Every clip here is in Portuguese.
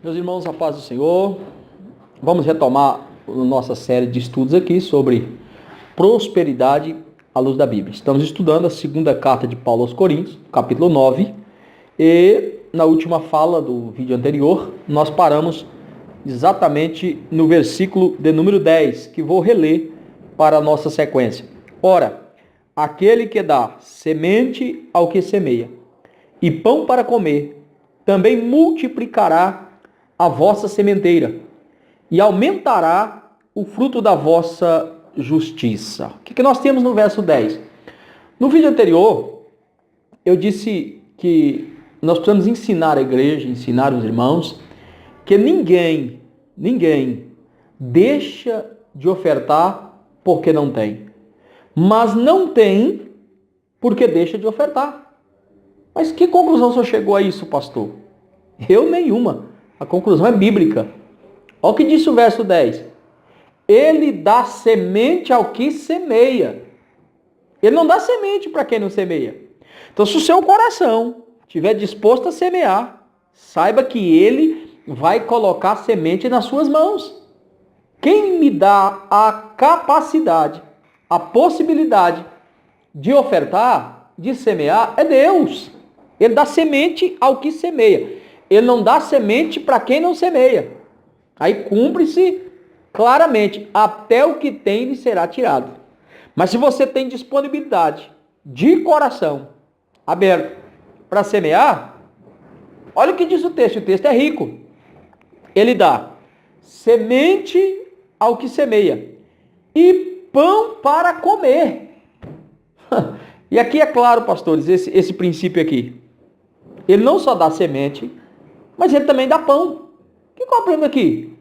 Meus irmãos, a paz do Senhor. Vamos retomar a nossa série de estudos aqui sobre prosperidade à luz da Bíblia. Estamos estudando a segunda carta de Paulo aos Coríntios, capítulo 9. E na última fala do vídeo anterior, nós paramos exatamente no versículo de número 10, que vou reler para a nossa sequência. Ora, aquele que dá semente ao que semeia e pão para comer, também multiplicará a vossa sementeira e aumentará o fruto da vossa justiça. O que nós temos no verso 10? No vídeo anterior, eu disse que nós precisamos ensinar a igreja, ensinar os irmãos, que ninguém deixa de ofertar porque não tem. Mas não tem porque deixa de ofertar. Mas que conclusão você chegou a isso, pastor? Eu nenhuma. A conclusão é bíblica. Olha o que disse o verso 10. Ele dá semente ao que semeia. Ele não dá semente para quem não semeia. Então, se o seu coração estiver disposto a semear, saiba que ele vai colocar semente nas suas mãos. Quem me dá a capacidade, a possibilidade de ofertar, de semear, é Deus. Ele dá semente ao que semeia. Ele não dá semente para quem não semeia. Aí cumpre-se claramente, até o que tem lhe será tirado. Mas se você tem disponibilidade de coração aberto para semear, olha o que diz o texto é rico. Ele dá semente ao que semeia e pão para comer. E aqui é claro, pastores, esse princípio aqui. Ele não só dá semente, mas ele também dá pão. O que eu aprendo aqui?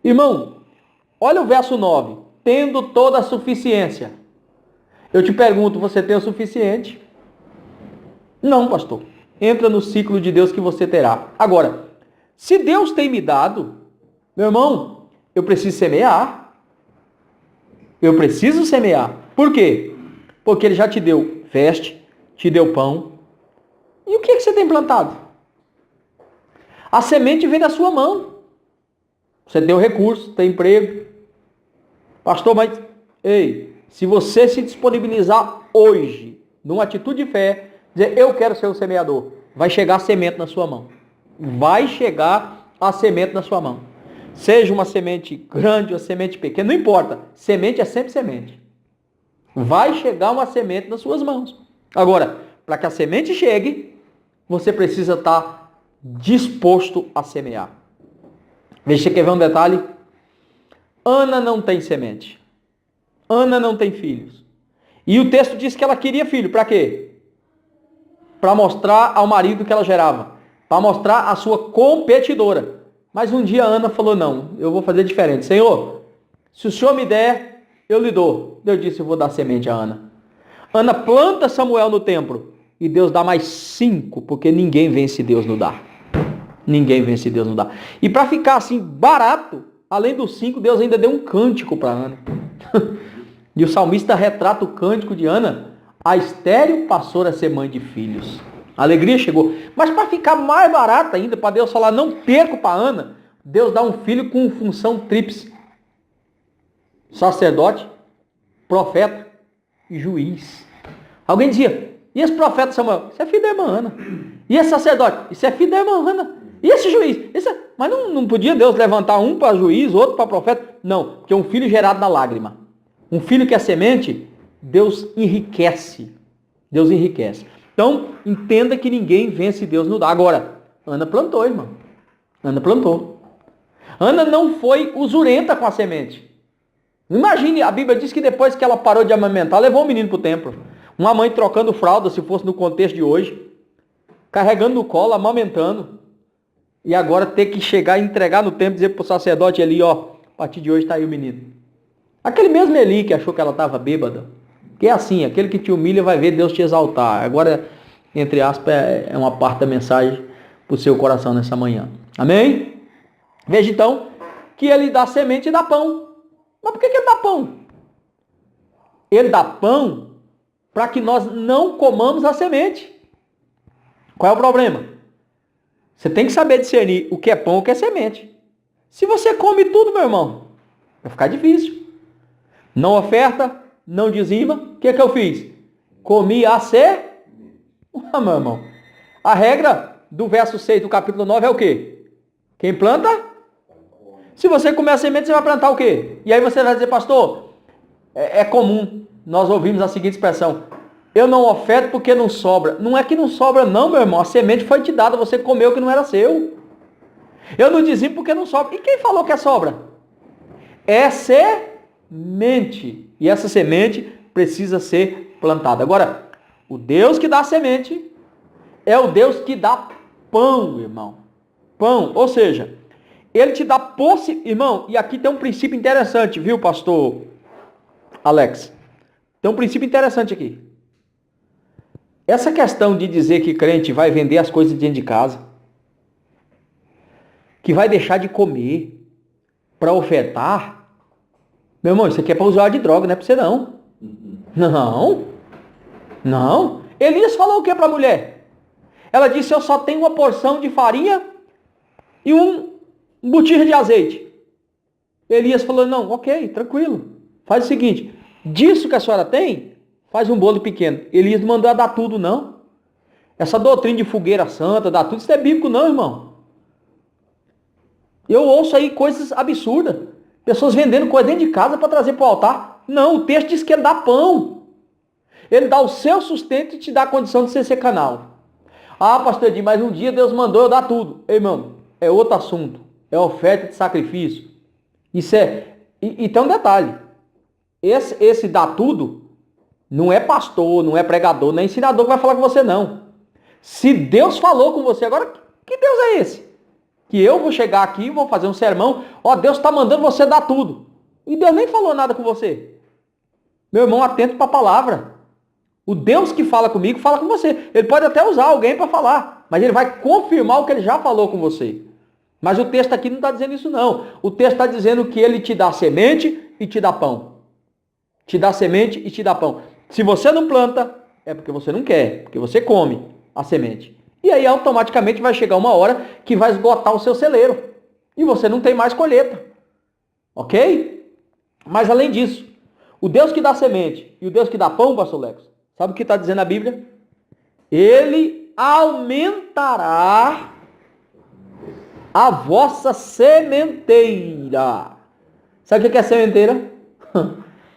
Irmão, olha o verso 9. Tendo toda a suficiência. Eu te pergunto, você tem o suficiente? Não, pastor. Entra no ciclo de Deus que você terá. Agora, se Deus tem me dado, meu irmão, eu preciso semear. Eu preciso semear. Por quê? Porque Ele já te deu veste, te deu pão. E o que você tem plantado? A semente vem da sua mão. Você tem o recurso, tem emprego. Pastor, mas se você se disponibilizar hoje, numa atitude de fé, dizer, eu quero ser um semeador, vai chegar a semente na sua mão. Vai chegar a semente na sua mão. Seja uma semente grande ou semente pequena, não importa. Semente é sempre semente. Vai chegar uma semente nas suas mãos. Agora, para que a semente chegue, você precisa estar disposto a semear. Veja, você quer ver um detalhe? Ana não tem semente. Ana não tem filhos. E o texto diz que ela queria filho. Para quê? Para mostrar ao marido que ela gerava. Para mostrar a sua competidora. Mas um dia a Ana falou, não, eu vou fazer diferente. Senhor, se o Senhor me der, eu lhe dou. Deus disse, eu vou dar semente a Ana. Ana planta Samuel no templo. E Deus dá mais 5, porque ninguém vence Deus no dar. Ninguém vence Deus no dar. E para ficar assim barato, além dos 5, Deus ainda deu um cântico para Ana. E o salmista retrata o cântico de Ana. A estéril passou a ser mãe de filhos. A alegria chegou. Mas para ficar mais barato ainda, para Deus falar, não perco para Ana, Deus dá um filho com função tríplice. Sacerdote, profeta e juiz. Alguém dizia, e esse profeta Samuel? Isso é filho da irmã Ana. E esse sacerdote? Isso é filho da irmã Ana. E esse juiz? Mas não podia Deus levantar um para juiz, outro para profeta? Não, porque um filho gerado da lágrima. Um filho que é semente, Deus enriquece. Deus enriquece. Então, entenda que ninguém vence Deus no dar. Agora, Ana plantou, irmão. Ana plantou. Ana não foi usurenta com a semente. Imagine, a Bíblia diz que depois que ela parou de amamentar, levou o menino para o templo. Uma mãe trocando fralda, se fosse no contexto de hoje, carregando no colo, amamentando, e agora ter que chegar e entregar no templo, dizer para o sacerdote ali, ó, a partir de hoje está aí o menino. Aquele mesmo Eli que achou que ela estava bêbada, que é assim, aquele que te humilha vai ver Deus te exaltar. Agora, entre aspas, é uma parte da mensagem para o seu coração nessa manhã. Amém? Veja então que ele dá semente e dá pão. Mas por que ele dá pão? Ele dá pão para que nós não comamos a semente. Qual é o problema? Você tem que saber discernir o que é pão e o que é semente. Se você come tudo, meu irmão, vai ficar difícil. Não oferta, não dizima. O que é que eu fiz? Comi a ser. Meu irmão. A regra do verso 6 do capítulo 9 é o quê? Quem planta? Se você comer a semente, você vai plantar o quê? E aí você vai dizer, pastor, é comum. Nós ouvimos a seguinte expressão: eu não oferto porque não sobra. Não é que não sobra não, meu irmão. A semente foi te dada, você comeu que não era seu. Eu não dizimo porque não sobra. E quem falou que é sobra? É semente. E essa semente precisa ser plantada. Agora, o Deus que dá semente é o Deus que dá pão, irmão. Pão, ou seja, ele te dá irmão, e aqui tem um princípio interessante, viu, pastor Alex? Tem um princípio interessante aqui. Essa questão de dizer que crente vai vender as coisas dentro de casa, que vai deixar de comer para ofertar, meu irmão, isso aqui é para usuário de droga, não é para você não. Não. Elias falou o que para a mulher? Ela disse, eu só tenho uma porção de farinha e um botija de azeite. Elias falou, não, ok, tranquilo. Faz o seguinte, disso que a senhora tem, faz um bolo pequeno. Elias não mandou dar tudo, não. Essa doutrina de fogueira santa, dar tudo, isso não é bíblico não, irmão. Eu ouço aí coisas absurdas. Pessoas vendendo coisa dentro de casa para trazer para o altar. Não, o texto diz que ele dá pão. Ele dá o seu sustento e te dá a condição de ser canal. Ah, pastor Edinho, mas um dia Deus mandou eu dar tudo. Ei, irmão, é outro assunto. É oferta de sacrifício. Isso é... E tem um detalhe. Esse dá tudo não é pastor, não é pregador, não é ensinador que vai falar com você, não. Se Deus falou com você agora, que Deus é esse? Que eu vou chegar aqui e vou fazer um sermão. Ó, Deus está mandando você dar tudo. E Deus nem falou nada com você. Meu irmão, atento para a palavra. O Deus que fala comigo, fala com você. Ele pode até usar alguém para falar, mas ele vai confirmar o que ele já falou com você. Mas o texto aqui não está dizendo isso não. O texto está dizendo que ele te dá semente e te dá pão. Te dá semente e te dá pão. Se você não planta, é porque você não quer, porque você come a semente. E aí automaticamente vai chegar uma hora que vai esgotar o seu celeiro. E você não tem mais colheita. Ok? Mas além disso, o Deus que dá semente e o Deus que dá pão, pastor Lex, sabe o que está dizendo a Bíblia? Ele aumentará a vossa sementeira. Sabe o que é sementeira?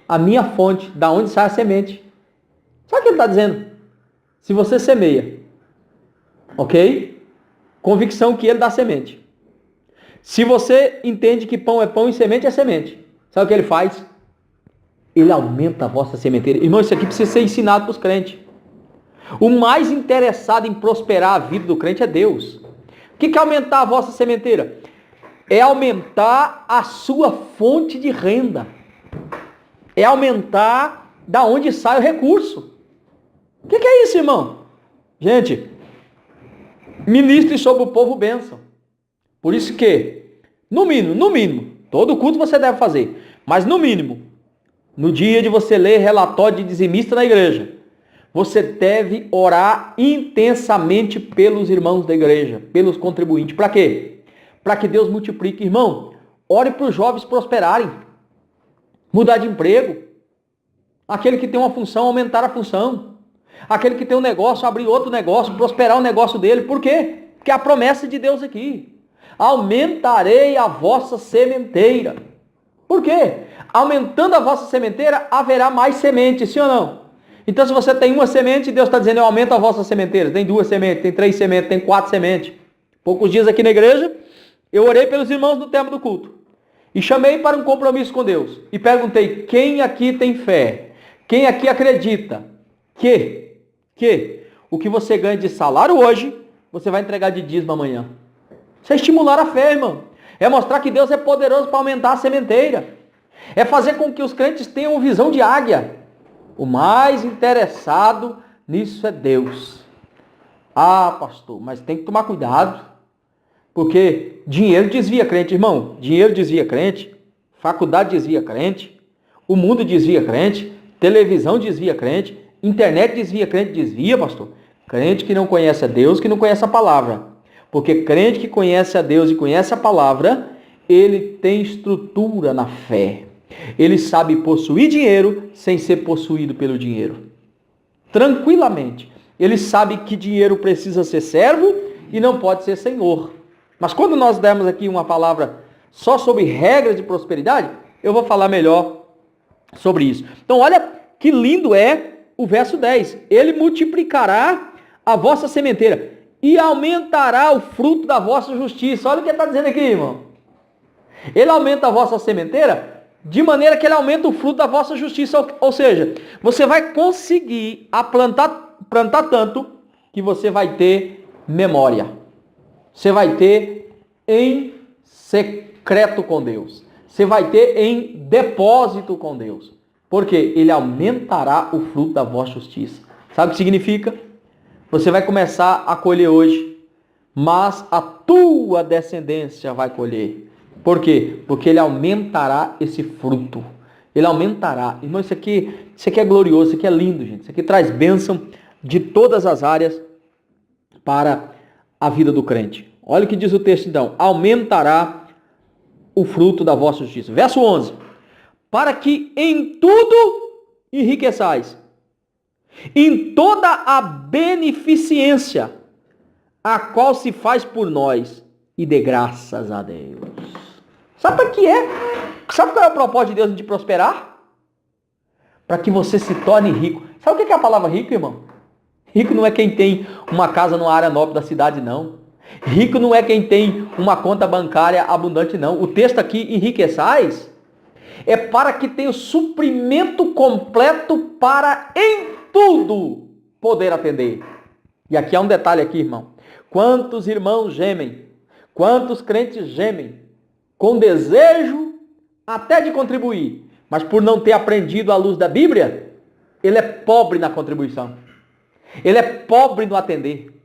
A minha fonte, da onde sai a semente. Sabe o que ele está dizendo? Se você semeia, ok? Convicção que ele dá semente. Se você entende que pão e semente é semente, sabe o que ele faz? Ele aumenta a vossa sementeira. Irmão, isso aqui precisa ser ensinado para os crentes. O mais interessado em prosperar a vida do crente é Deus. O que é aumentar a vossa sementeira? É aumentar a sua fonte de renda. É aumentar da onde sai o recurso. O que é isso, irmão? Gente, ministre sobre o povo bênção. Por isso que, no mínimo, todo culto você deve fazer. Mas no mínimo, no dia de você ler relatório de dizimista na igreja, você deve orar intensamente pelos irmãos da igreja, pelos contribuintes. Para quê? Para que Deus multiplique. Irmão, ore para os jovens prosperarem, mudar de emprego. Aquele que tem uma função, aumentar a função. Aquele que tem um negócio, abrir outro negócio, prosperar o negócio dele. Por quê? Porque é a promessa de Deus aqui. Aumentarei a vossa sementeira. Por quê? Aumentando a vossa sementeira, haverá mais semente, sim ou não? Então, se você tem uma semente, Deus está dizendo, eu aumento a vossa sementeira. Tem 2 sementes, tem 3 sementes, tem 4 sementes. Poucos dias aqui na igreja, eu orei pelos irmãos no tempo do culto. E chamei para um compromisso com Deus. E perguntei, quem aqui tem fé? Quem aqui acredita que o que você ganha de salário hoje, você vai entregar de dízimo amanhã? Isso é estimular a fé, irmão. É mostrar que Deus é poderoso para aumentar a sementeira. É fazer com que os crentes tenham visão de águia. O mais interessado nisso é Deus. Ah, pastor, mas tem que tomar cuidado. Porque dinheiro desvia crente, irmão. Dinheiro desvia crente. Faculdade desvia crente. O mundo desvia crente. Televisão desvia crente. Internet desvia crente. Desvia, pastor. Crente que não conhece a Deus, que não conhece a palavra. Porque crente que conhece a Deus e conhece a palavra, ele tem estrutura na fé. Ele sabe possuir dinheiro sem ser possuído pelo dinheiro. Tranquilamente. Ele sabe que dinheiro precisa ser servo e não pode ser senhor. Mas quando nós demos aqui uma palavra só sobre regras de prosperidade, eu vou falar melhor sobre isso. Então olha que lindo é o verso 10. Ele multiplicará a vossa sementeira e aumentará o fruto da vossa justiça. Olha o que ele está dizendo aqui, irmão. Ele aumenta a vossa sementeira de maneira que ele aumenta o fruto da vossa justiça. Ou seja, você vai conseguir plantar tanto que você vai ter memória. Você vai ter em secreto com Deus. Você vai ter em depósito com Deus. Porque ele aumentará o fruto da vossa justiça. Sabe o que significa? Você vai começar a colher hoje, mas a tua descendência vai colher. Por quê? Porque ele aumentará esse fruto. Ele aumentará. Irmão, isso aqui é glorioso, isso aqui é lindo, gente. Isso aqui traz bênção de todas as áreas para a vida do crente. Olha o que diz o texto então. Aumentará o fruto da vossa justiça. Verso 11. Para que em tudo enriqueçais, em toda a beneficência, a qual se faz por nós, e dê graças a Deus. Sabe para que é? Sabe qual é o propósito de Deus de prosperar? Para que você se torne rico. Sabe o que é a palavra rico, irmão? Rico não é quem tem uma casa numa área nobre da cidade, não. Rico não é quem tem uma conta bancária abundante, não. O texto aqui, enriqueçais, é para que tenha o suprimento completo para em tudo poder atender. E aqui há um detalhe aqui, irmão. Quantos irmãos gemem, quantos crentes gemem, com desejo até de contribuir, mas por não ter aprendido à luz da Bíblia, ele é pobre na contribuição. Ele é pobre no atender.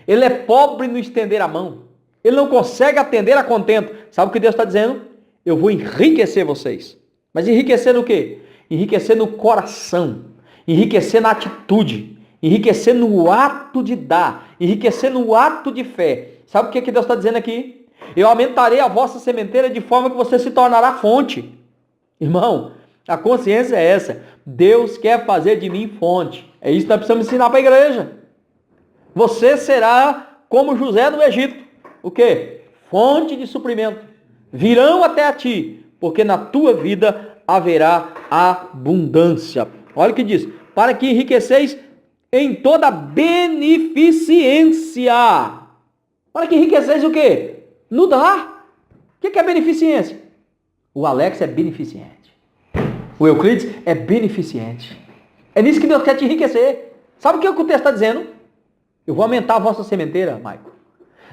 Ele é pobre no estender a mão. Ele não consegue atender a contento. Sabe o que Deus está dizendo? Eu vou enriquecer vocês. Mas enriquecer no quê? Enriquecer no coração. Enriquecer na atitude. Enriquecer no ato de dar. Enriquecer no ato de fé. Sabe o que Deus está dizendo aqui? Eu aumentarei a vossa sementeira de forma que você se tornará fonte. Irmão, a consciência é essa. Deus quer fazer de mim fonte. É isso que nós precisamos ensinar para a igreja. Você será como José no Egito. O quê? Fonte de suprimento. Virão até a ti, porque na tua vida haverá abundância. Olha o que diz. Para que enriqueceis em toda beneficência. Para que enriqueceis o quê? No dar. O que é beneficência? O Alex é beneficente. O Euclides é beneficente. É nisso que Deus quer te enriquecer. Sabe o que o texto está dizendo? Eu vou aumentar a vossa sementeira, Maico.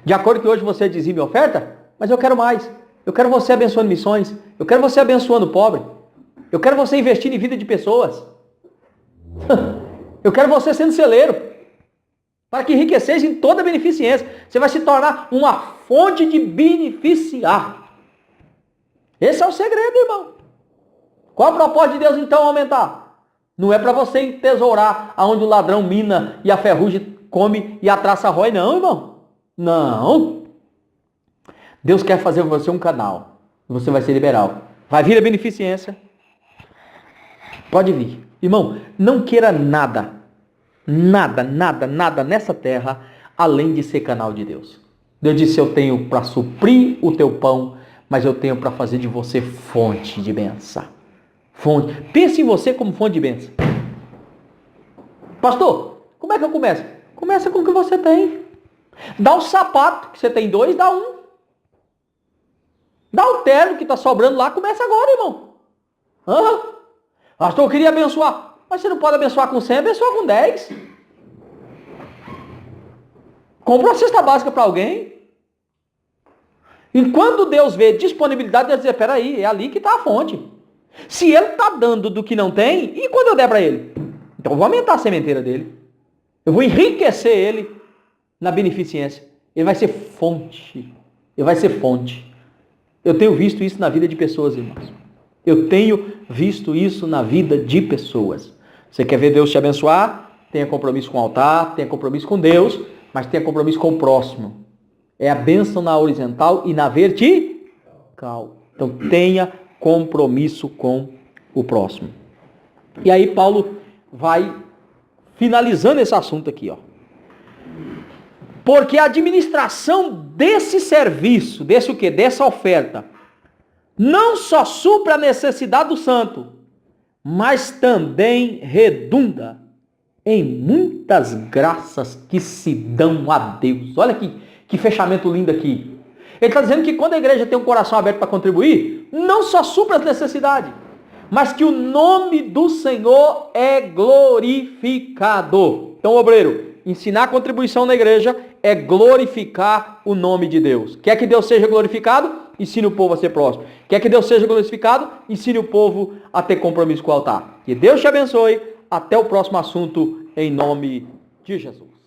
De acordo que hoje você dizime oferta, mas eu quero mais. Eu quero você abençoando missões. Eu quero você abençoando o pobre. Eu quero você investindo em vida de pessoas. Eu quero você sendo celeiro. Para que enriqueceis em toda beneficência. Você vai se tornar uma fonte de beneficiar. Esse é o segredo, irmão. Qual é o propósito de Deus então aumentar? Não é para você entesourar aonde o ladrão mina e a ferrugem come e a traça rói, não, irmão. Não. Deus quer fazer você um canal. Você vai ser liberal. Vai vir a beneficência. Pode vir. Irmão, não queira nada. Nada nessa terra além de ser canal de Deus. Deus disse, eu tenho para suprir o teu pão, mas eu tenho para fazer de você fonte de bênção. Fonte. Pense em você como fonte de bênção. Pastor, como é que eu começo? Começa com o que você tem. Dá um sapato, que você tem 2, dá 1. Dá o terno que está sobrando lá, começa agora, irmão. Pastor, eu queria abençoar. Mas você não pode abençoar com 100, abençoa com 10. Compra uma cesta básica para alguém. Enquanto Deus vê disponibilidade, Deus diz, peraí, é ali que está a fonte. Se ele está dando do que não tem, e quando eu der para ele? Então eu vou aumentar a sementeira dele. Eu vou enriquecer ele na beneficência. Ele vai ser fonte. Ele vai ser fonte. Eu tenho visto isso na vida de pessoas, irmãos. Eu tenho visto isso na vida de pessoas. Você quer ver Deus te abençoar? Tenha compromisso com o altar, tenha compromisso com Deus, mas tenha compromisso com o próximo. É a bênção na horizontal e na vertical. Então tenha compromisso com o próximo. E aí Paulo vai finalizando esse assunto aqui, ó. Porque a administração desse serviço, desse o quê? Dessa oferta, não só supre a necessidade do santo, mas também redunda em muitas graças que se dão a Deus. Olha que fechamento lindo aqui. Ele está dizendo que quando a igreja tem um coração aberto para contribuir, não só supre as necessidades, mas que o nome do Senhor é glorificado. Então, obreiro, ensinar a contribuição na igreja é glorificar o nome de Deus. Quer que Deus seja glorificado? Ensine o povo a ser próximo. Quer que Deus seja glorificado? Ensine o povo a ter compromisso com o altar. Que Deus te abençoe. Até o próximo assunto, em nome de Jesus.